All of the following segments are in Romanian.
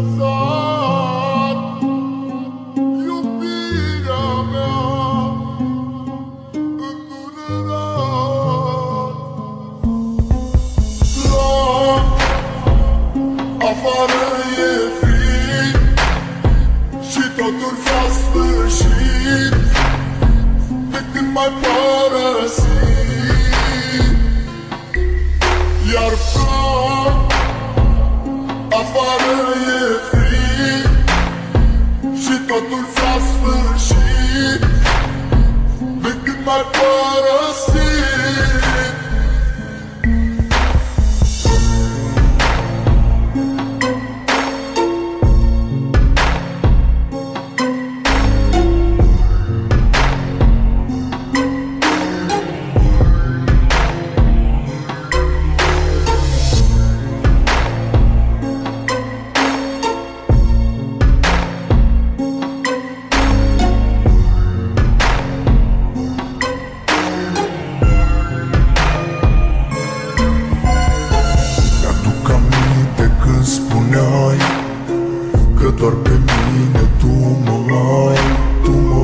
lăsat iubirea mea îndurerat. La afară e frig și totul s-a sfârșit, de când m-ai părăsit. Iar plâng, afară e frig și totul s-a sfârșit, de când m-ai părăsit. Spuneai că doar pe mine tu mă ai, tu mă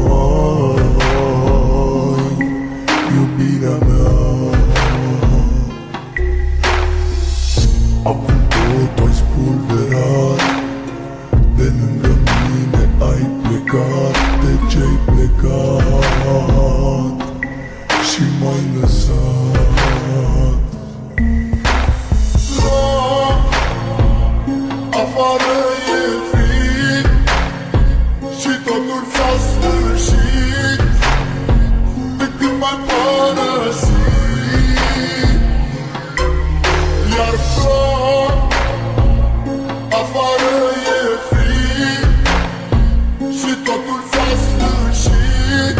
ai, iubirea mea. Acum tot ai spulberat, de lângă mine ai plecat. De ce-ai plecat și m-ai lăsat? Afară e frig și totul s-a sfârșit, de când m-ai părăsit. Iar plâng, afară e frig și totul s-a sfârșit,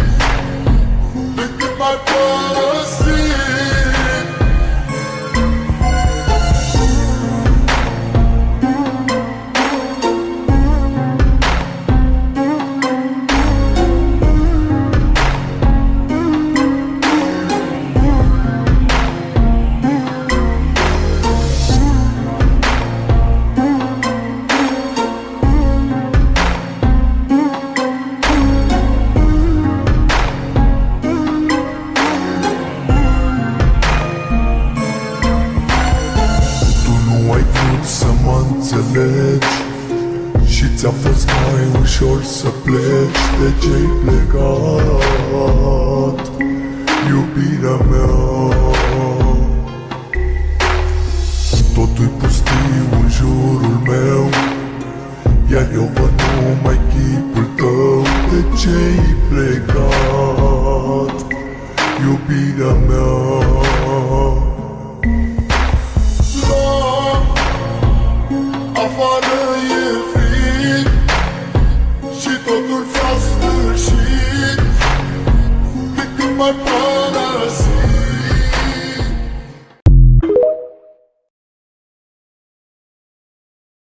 de când m-ai părăsit. Să mă înțelegi și ți-a fost mai ușor să pleci. De ce-ai plecat, iubirea mea? Totul-i pustiu în jurul meu, iar eu văd numai chipul tău. De ce-ai plecat, iubirea mea? Afară e frig și totul s-a sfârșit, de când m-ai părăsit.